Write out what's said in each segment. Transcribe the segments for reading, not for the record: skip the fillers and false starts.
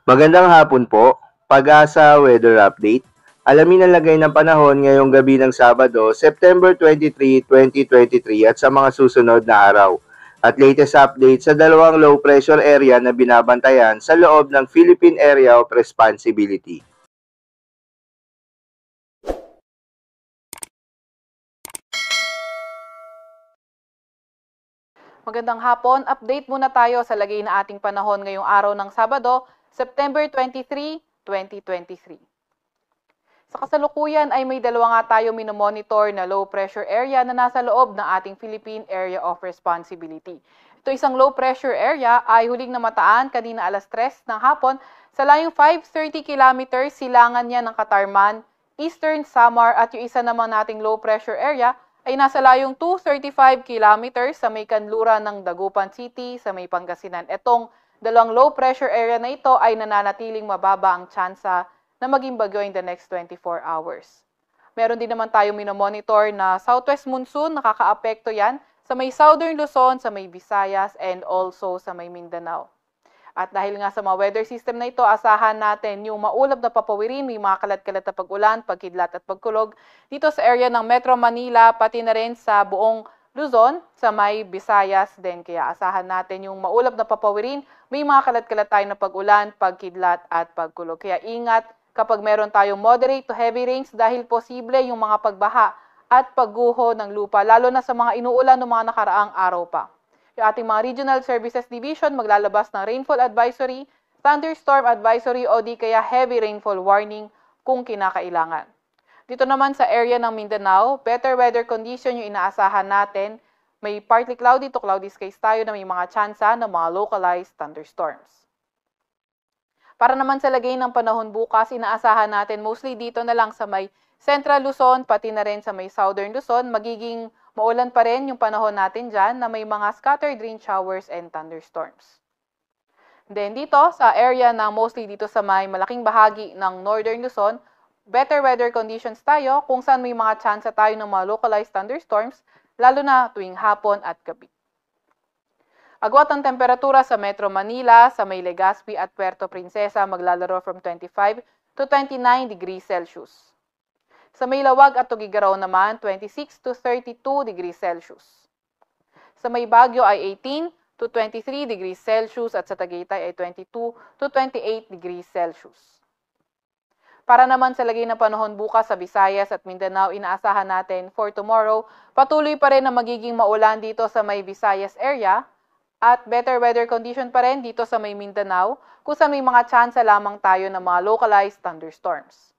Magandang hapon po, Pag-asa Weather Update. Alamin ang lagay ng panahon ngayong gabi ng Sabado, September 23, 2023 at sa mga susunod na araw. At latest update sa dalawang low pressure area na binabantayan sa loob ng Philippine Area of Responsibility. Magandang hapon, update muna tayo sa lagay na ating panahon ngayong araw ng Sabado, September 23, 2023. Sa kasalukuyan ay may dalawa nga tayo minomonitor na low pressure area na nasa loob ng ating Philippine Area of Responsibility. Ito isang low pressure area ay huling namataan kanina alas 3 ng hapon sa layong 530 kilometers silangan niya ng Katarman, Eastern Samar at yung isa naman nating low pressure area ay nasa layong 235 kilometers sa may kanluran ng Dagupan City sa may Pangasinan. Itong dalawang low pressure area na ito ay nananatiling mababa ang tsansa na maging bagyo in the next 24 hours. Meron din naman tayo minomonitor na southwest monsoon, nakakaapekto yan sa may southern Luzon, sa may Visayas, and also sa may Mindanao. At dahil nga sa mga weather system na ito, asahan natin yung maulap na papawirin, may mga kalat-kalat na pag-ulan, pagkidlat at pagkulog dito sa area ng Metro Manila, pati na rin sa buong Luzon, sa may Visayas din. Kaya asahan natin yung maulap na papawirin, may mga kalat-kalat tayo na pag-ulan, pagkidlat at pagkulog. Kaya ingat kapag meron tayong moderate to heavy rains dahil posible yung mga pagbaha at pagguho ng lupa, lalo na sa mga inuulan ng mga nakaraang araw pa. Yung ating mga Regional Services Division maglalabas ng rainfall advisory, thunderstorm advisory o di kaya heavy rainfall warning kung kinakailangan. Dito naman sa area ng Mindanao, better weather condition yung inaasahan natin. May partly cloudy to cloudy skies tayo na may mga tsansa ng mga localized thunderstorms. Para naman sa lagay ng panahon bukas, inaasahan natin mostly dito na lang sa may Central Luzon, pati na rin sa may Southern Luzon, magiging maulan pa rin yung panahon natin dyan na may mga scattered rain showers and thunderstorms. Then dito sa area na mostly dito sa may malaking bahagi ng Northern Luzon, better weather conditions tayo kung saan may mga chance tayo ng mga localized thunderstorms, lalo na tuwing hapon at gabi. Agwat ang temperatura sa Metro Manila, sa may Legazpi at Puerto Princesa maglalaro from 25 to 29 degrees Celsius. Sa may Lawag at Tugigaraw naman, 26 to 32 degrees Celsius. Sa may Baguio ay 18 to 23 degrees Celsius at sa Tagaytay ay 22 to 28 degrees Celsius. Para naman sa lagay ng panahon bukas sa Visayas at Mindanao, inaasahan natin for tomorrow, patuloy pa rin na magiging maulan dito sa may Visayas area at better weather condition pa rin dito sa may Mindanao kung saan may mga tsansa lamang tayo ng mga localized thunderstorms.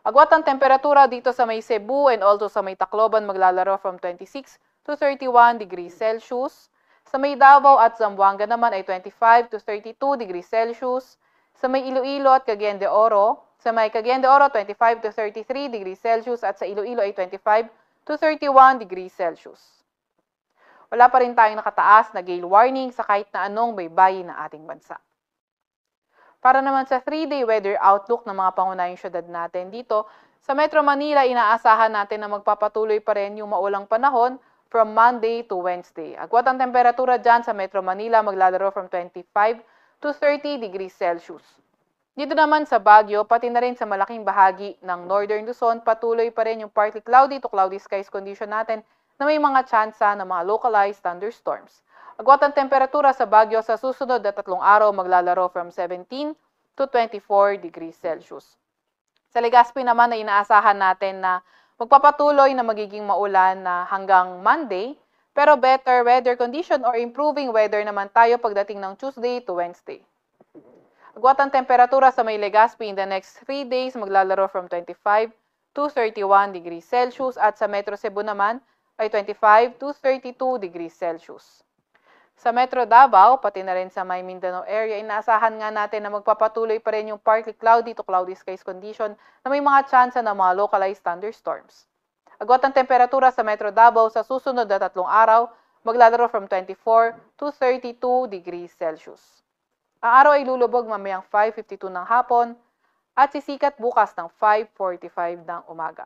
Agwat ang temperatura dito sa may Cebu and also sa may Tacloban maglalaro from 26 to 31 degrees Celsius. Sa may Davao at Zamboanga naman ay 25 to 32 degrees Celsius. Sa may Iloilo at Cagayan de Oro, sa may Cagayan de Oro 25 to 33 degrees Celsius at sa Iloilo ay 25 to 31 degrees Celsius. Wala pa rin tayong nakataas na gale warning sa kahit na anong baybayin ng ating bansa. Para naman sa 3-day weather outlook ng mga pangunahing syudad natin dito, sa Metro Manila, inaasahan natin na magpapatuloy pa rin yung maulang panahon from Monday to Wednesday. Agwat ang temperatura dyan sa Metro Manila maglalaro from 25 to 30 degrees Celsius. Dito naman sa Baguio, pati na rin sa malaking bahagi ng Northern Luzon, patuloy pa rin yung partly cloudy to cloudy skies condition natin na may mga tsansa ng mga localized thunderstorms. Agwat ang temperatura sa Baguio sa susunod na 3 araw maglalaro from 17 to 24 degrees Celsius. Sa Legazpi naman ay inaasahan natin na magpapatuloy na magiging maulan na hanggang Monday, pero better weather condition or improving weather naman tayo pagdating ng Tuesday to Wednesday. Agwat ang temperatura sa may Legazpi in the next 3 days maglalaro from 25 to 31 degrees Celsius at sa Metro Cebu naman ay 25 to 32 degrees Celsius. Sa Metro Davao, pati na rin sa may Mindanao area, inaasahan nga natin na magpapatuloy pa rin yung partly cloudy to cloudy skies condition na may mga tsansa ng mga localized thunderstorms. Agwat ang temperatura sa Metro Davao sa susunod na 3 araw, maglalaro from 24 to 32 degrees Celsius. Ang araw ay lulubog mamayang 5:52 ng hapon at sisikat bukas ng 5:45 ng umaga.